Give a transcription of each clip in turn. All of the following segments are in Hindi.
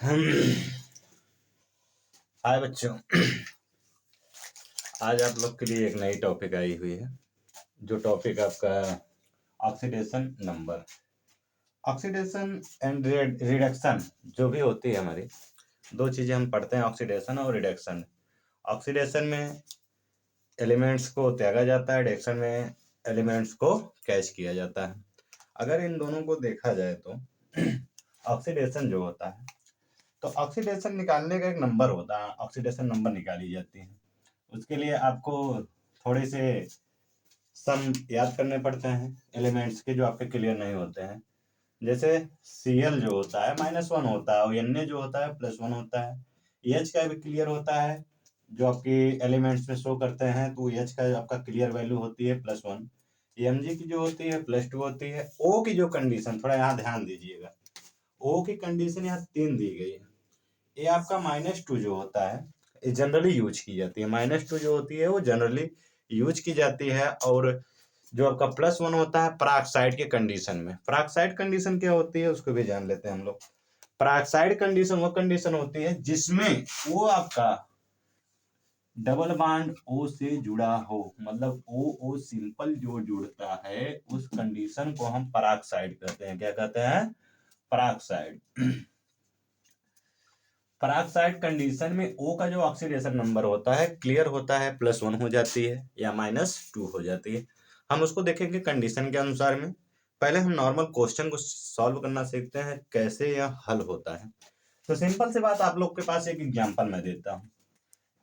हाय बच्चों। आज आप लोग के लिए एक नई टॉपिक आई हुई है, जो टॉपिक आपका oxidation number, oxidation and reduction जो भी होती है हमारी, दो चीज़ें हम पढ़ते हैं, ऑक्सीडेशन और रिडक्शन। ऑक्सीडेशन में एलिमेंट्स को त्यागा जाता है, रिडक्शन में एलिमेंट्स को कैच किया जाता है। अगर इन दोनों को देखा जाए तो ऑक्सीडेशन जो होता है, तो ऑक्सीडेशन निकालने का एक नंबर होता है, ऑक्सीडेशन नंबर निकाली जाती है। उसके लिए आपको थोड़े से सम याद करने पड़ते हैं एलिमेंट्स के, जो आपके क्लियर नहीं होते हैं। जैसे Cl जो होता है -1 होता है, और Na जो होता है +1 होता है। H का भी क्लियर होता है, जो आपके एलिमेंट्स में शो करते हैं, तो H का आपका क्लियर वैल्यू होती है +1। Mg की जो होती है +2 होती है। O की जो कंडीशन, थोड़ा यहाँ ध्यान दीजिएगा, O की कंडीशन यहाँ 3 दी गई है। ये आपका -2 जो होता है, ये जनरली यूज की जाती है। -2 जो होती है वो जनरली यूज की जाती है। और जो आपका +1 होता है पराऑक्साइड के कंडीशन में। पराऑक्साइड कंडीशन क्या होती है उसको भी जान लेते हैं हम लोग। पराऑक्साइड कंडीशन वो कंडीशन होती है जिसमें वो आपका डबल बॉन्ड O से जुड़ा हो, मतलब O सिंपल जो जुड़ता है उस कंडीशन को हम पराऑक्साइड कहते हैं। क्या कहते हैं? पराऑक्साइड। पराऑक्साइड कंडीशन में O का जो ऑक्सीडेशन नंबर होता है क्लियर होता है, +1 हो जाती है या -2 हो जाती है। हम उसको देखेंगे कंडीशन के अनुसार में। पहले हम नॉर्मल क्वेश्चन को सॉल्व करना सीखते हैं, कैसे यह हल होता है। तो सिंपल सी बात, आप लोग के पास एक एग्जांपल मैं देता हूँ।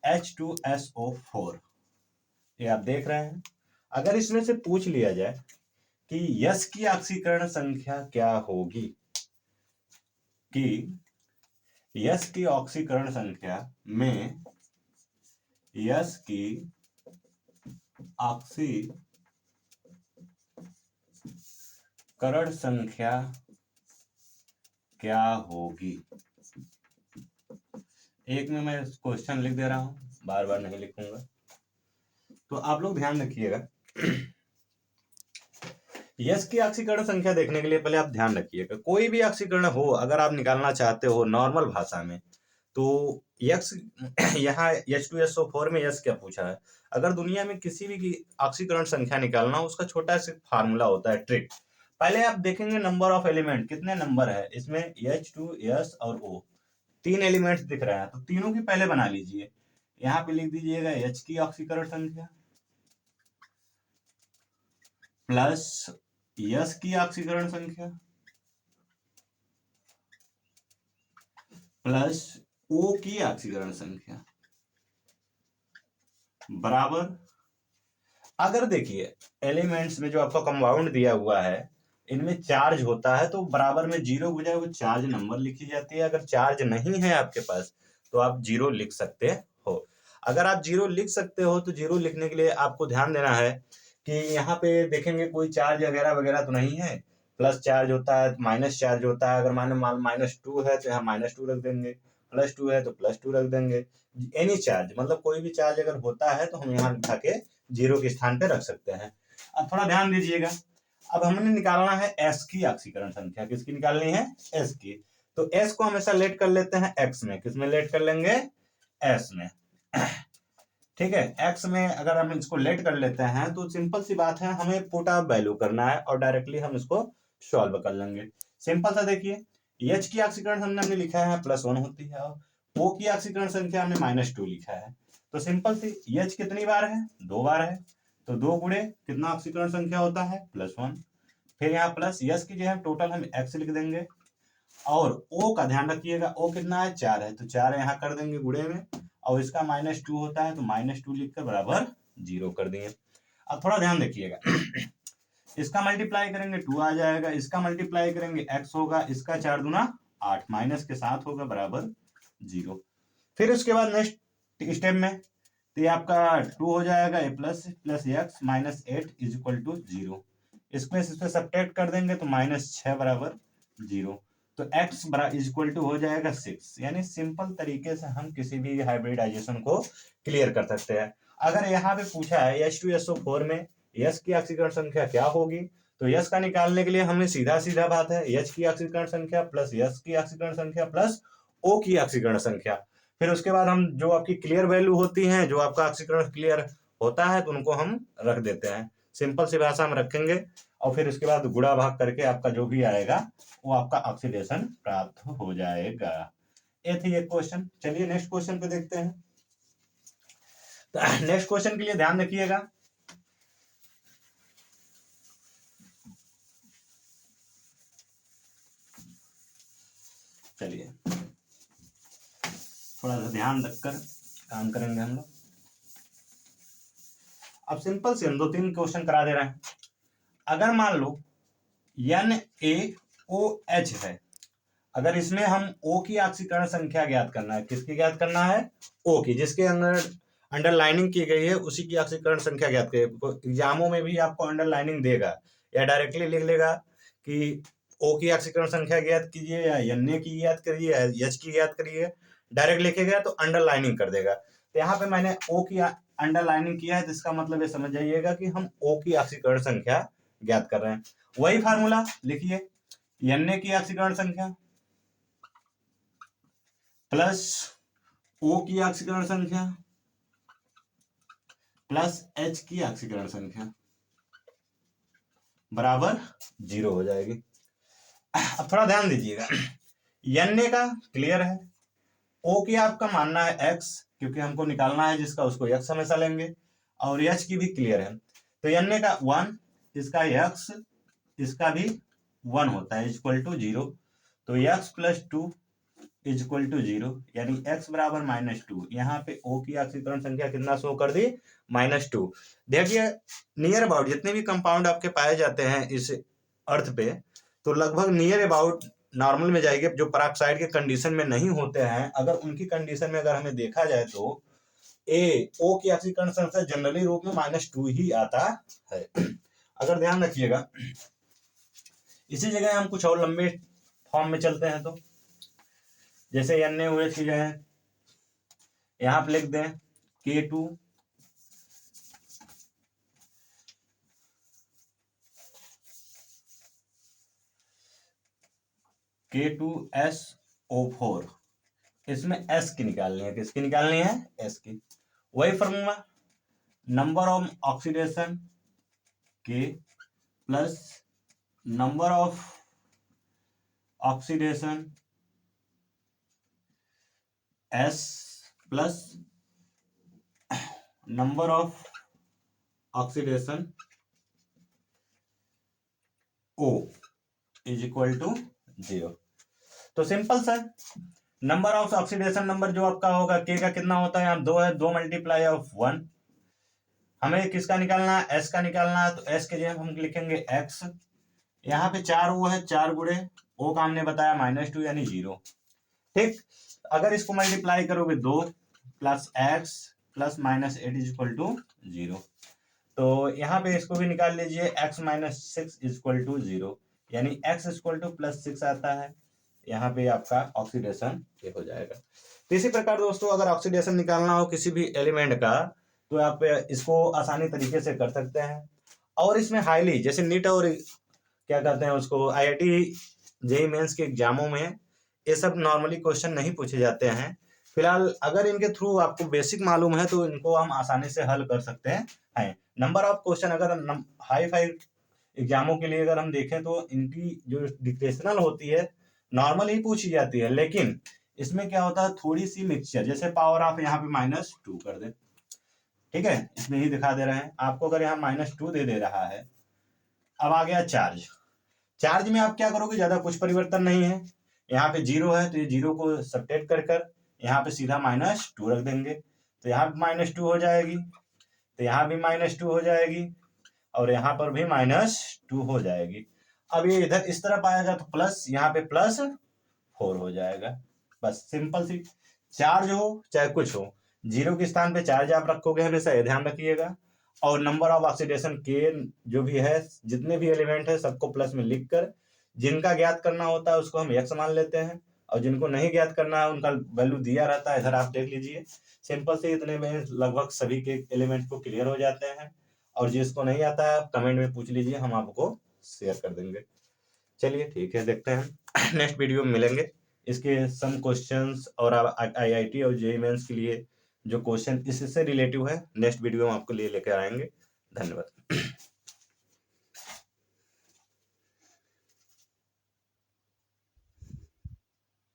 H2SO4 ये आप देख रहे हैं। अगर इसमें से पूछ लिया जाए कि यस की ऑक्सीकरण संख्या क्या होगी, कि यस की ऑक्सीकरण संख्या में यस की ऑक्सीकरण संख्या क्या होगी। एक में मैं क्वेश्चन लिख दे रहा हूं, बार बार नहीं लिखूंगा, तो आप लोग ध्यान रखिएगा। यस की ऑक्सीकरण संख्या देखने के लिए पहले आप ध्यान रखिएगा, कोई भी ऑक्सीकरण हो अगर आप निकालना चाहते हो नॉर्मल भाषा में, तो यक्स यहाँ H2SO4 में यस क्या पूछा है। अगर दुनिया में किसी भी ऑक्सीकरण संख्या निकालना, उसका छोटा सा फार्मूला होता है, ट्रिक। पहले आप देखेंगे नंबर ऑफ एलिमेंट, कितने नंबर है इसमें, H2, S और O, 3 एलिमेंट्स दिख रहे हैं, तो तीनों की पहले बना लीजिए। यहाँ पे लिख दीजिएगा H की ऑक्सीकरण संख्या प्लस S की ऑक्सीकरण संख्या प्लस O की ऑक्सीकरण संख्या बराबर। अगर देखिए एलिमेंट्स में जो आपका कंपाउंड दिया हुआ है, इनमें चार्ज होता है, तो बराबर में 0 हो जाए वो चार्ज नंबर लिखी जाती है। अगर चार्ज नहीं है आपके पास तो आप 0 लिख सकते हो। अगर आप 0 लिख सकते हो तो 0 लिखने के लिए आपको ध्यान देना है कि यहाँ पे देखेंगे कोई चार्ज वगैरह वगैरह तो नहीं है। प्लस चार्ज होता है, माइनस चार्ज होता है। अगर -2 है तो यहाँ -2 रख देंगे, +2 है तो +2 रख देंगे। एनी चार्ज, मतलब कोई भी चार्ज अगर होता है तो हम यहाँ लिखा के 0 के स्थान पे रख सकते हैं। अब थोड़ा ध्यान दीजिएगा, अब हमने निकालना है S की ऑक्सीकरण संख्या। किसकी निकालनी है? S की। तो S को हमेशा लेट कर लेते हैं X में। किसमें लेट कर लेंगे? S में। ठीक है, X में अगर हम इसको लेट कर लेते हैं तो सिंपल सी बात है, हमें पुट ऑफ वैल्यू करना है और डायरेक्टली हम इसको सॉल्व कर लेंगे। सिंपल सा देखिए, H की ऑक्सीकरण हमने लिखा है +1 होती है, और O की ऑक्सीकरण संख्या हमने -2 लिखा है। तो सिंपल सी H कितनी बार है? 2 बार है, तो 2 गुणे कितना ऑक्सीकरण संख्या होता है? +1। फिर यहाँ प्लस S की जो है टोटल हम X लिख देंगे, और O का ध्यान रखिएगा, O कितना है? 4 है, तो 4 यहाँ कर देंगे गुणे में, और इसका -2 होता है तो -2 लिखकर बराबर 0 कर दिए। अब थोड़ा ध्यान देखिएगा, इसका मल्टीप्लाई करेंगे 2 आ जाएगा, इसका मल्टीप्लाई करेंगे X होगा, इसका 4 दूना 8 माइनस के साथ होगा बराबर 0। फिर उसके बाद नेक्स्ट स्टेप में तो ये आपका 2 हो जाएगा, a प्लस x -8 = 0। इसमें से इसमें सब्ट्रैक्ट कर देंगे तो -6 बराबर 0। तो x इक्वल टू हो जाएगा 6। यानी सिंपल तरीके से हम किसी भी हाइब्रिडाइजेशन को क्लियर कर सकते हैं। अगर यहाँ पे पूछा है H2SO4 में S की ऑक्सीकरण संख्या क्या होगी, तो S का निकालने के लिए हमें सीधा सीधा बात है, H की ऑक्सीकरण संख्या प्लस S की ऑक्सीकरण संख्या प्लस O की ऑक्सीकरण संख्या। फिर उसके बाद हम जो आपकी क्लियर वैल्यू होती हैं, जो आपका ऑक्सीकरण क्लियर होता है, तो उनको हम रख देते हैं, सिंपल सी भाषा में रखेंगे, और फिर उसके बाद गुणा भाग करके आपका जो भी आएगा वो आपका ऑक्सीडेशन प्राप्त हो जाएगा। ये थी एक क्वेश्चन। चलिए नेक्स्ट क्वेश्चन पे देखते हैं। तो नेक्स्ट क्वेश्चन के लिए ध्यान रखिएगा। चलिए थोड़ा सा ध्यान रखकर काम करेंगे हम लोग। अब सिंपल से हम 2-3 क्वेश्चन करा दे रहे हैं। अगर मान लो NaOH है, अगर इसमें हम O की ऑक्सीकरण संख्या ज्ञात करना है, किसकी ज्ञात करना है? O की, जिसके अंदर अंडरलाइनिंग की गई है उसी की ऑक्सीकरण संख्या ज्ञात करिए। एग्जामों में भी आपको अंडरलाइनिंग देगा या डायरेक्टली लिख लेगा कि O की ऑक्सीकरण संख्या ज्ञात कीजिए, या Na की ज्ञात करिए, या H की ज्ञात करिए। डायरेक्ट लिखेगा तो अंडरलाइनिंग कर देगा। तो यहाँ पे मैंने O की अंडरलाइनिंग किया है, तो इसका मतलब ये समझ जाइएगा कि हम O की ऑक्सीकरण संख्या ज्ञात कर रहे हैं। वही फार्मूला लिखिए, Na की ऑक्सीकरण संख्या प्लस O की ऑक्सीकरण संख्या प्लस H की ऑक्सीकरण संख्या बराबर 0 हो जाएगी। अब थोड़ा ध्यान दीजिएगा, Na का क्लियर है, O की आपका मानना है x, क्योंकि हमको निकालना है जिसका उसको x हमेशा लेंगे, और H की भी क्लियर है। तो Na का 1, इसका x, इसका भी 1 होता है, इक्वल टू 0। तो x plus 2 is equal to 0, यानी x बराबर -2। यहाँ पे O की ऑक्सीकरण संख्या कितना शो कर दी? -2। देखिए नियर अबाउट जितने भी कंपाउंड आपके पाए जाते हैं इस अर्थ पे, तो लगभग नियर अबाउट नॉर्मल में जाएंगे। जो पेरोक्साइड के कंडीशन में नहीं होते हैं, अगर उनकी कंडीशन में अगर हमें देखा जाए तो O की ऑक्सीकरण संख्या जनरली रूप में -2 ही आता है। अगर ध्यान रखिएगा, इसी जगह हम कुछ और लंबे फॉर्म में चलते हैं, तो जैसे NaOH की जगह यहाँ पे लिख दें K2 K2SO4, इसमें S की निकालनी है। किसकी निकालनी है? S की। वही formula, number of oxidation K plus number of oxidation S plus number of oxidation O is equal to 0। तो सिंपल सा, नंबर ऑफ ऑक्सीडेशन नंबर जो आपका होगा K का कितना होता है? यहाँ 2 है, 2 मल्टीप्लाई ऑफ 1। हमें किसका निकालना है? S का निकालना है। तो S के जगह हम लिखेंगे x। यहाँ पे 4 O है, 4 गुणे O का हमने बताया -2 यानी 0। ठीक, अगर इसको मल्टीप्लाई करोगे 2 plus x plus -8 is equal to 0। तो यहाँ पे इसको भी निकाल लीजिए, x -6 इज इक्वल टू 0, यानी x इक्वल टू +6 आता है। यहाँ पे आपका ऑक्सीडेशन ये हो जाएगा। तो इसी प्रकार दोस्तों, अगर ऑक्सीडेशन निकालना हो किसी भी एलिमेंट का, तो आप इसको आसानी तरीके से कर सकते हैं। और इसमें हाईली, जैसे नीट और क्या कहते हैं उसको, IIT जेईई मेंस के एग्जामों में ये सब नॉर्मली क्वेश्चन नहीं पूछे जाते हैं। फिलहाल अगर इनके थ्रू आपको बेसिक मालूम है तो इनको हम आसानी से हल कर सकते हैं। नंबर ऑफ क्वेश्चन अगर हाई फाई एग्जामों के लिए अगर हम देखें तो इनकी जो डिक्टेशनल होती है नॉर्मल ही पूछी जाती है, लेकिन इसमें क्या होता है, थोड़ी सी मिक्सचर, जैसे पावर ऑफ यहाँ पे -2 कर दे, ठीक है, इसमें ही दिखा दे रहे हैं आपको। अगर यहाँ -2 दे रहा है, अब आ गया चार्ज। चार्ज में आप क्या करोगे? ज्यादा कुछ परिवर्तन नहीं है। यहाँ पे 0 है तो ये 0 को सब्ट्रैक्ट कर यहाँ पे सीधा -2 रख देंगे, तो यहाँ पे -2 हो जाएगी, तो यहाँ भी -2 हो जाएगी, और यहाँ पर भी -2 हो जाएगी। अब ये इधर इस तरफ आएगा तो प्लस, यहाँ पे +4 हो जाएगा। बस सिंपल सी, चार्ज हो चाहे कुछ हो, 0 के स्थान पे चार्ज आप रखोगे हमेशा, ये ध्यान रखिएगा। और नंबर ऑफ ऑक्सीडेशन K जो भी है, जितने भी एलिमेंट है सबको प्लस में लिख कर, जिनका ज्ञात करना होता है उसको हम x मान लेते हैं, और जिनको नहीं ज्ञात करना है उनका वैल्यू दिया रहता है, इधर आप देख लीजिए। सिंपल से इतने में लगभग सभी के एलिमेंट को क्लियर हो जाते हैं। और जिसको नहीं आता है कमेंट में पूछ लीजिए, हम आपको शेयर कर देंगे। चलिए ठीक है, देखते हैं नेक्स्ट वीडियो में मिलेंगे। इसके सम क्वेश्चंस और आईआईटी और जेईई मेंस के लिए जो क्वेश्चन इससे रिलेटिव है नेक्स्ट वीडियो में आपको लिए लेकर आएंगे। धन्यवाद।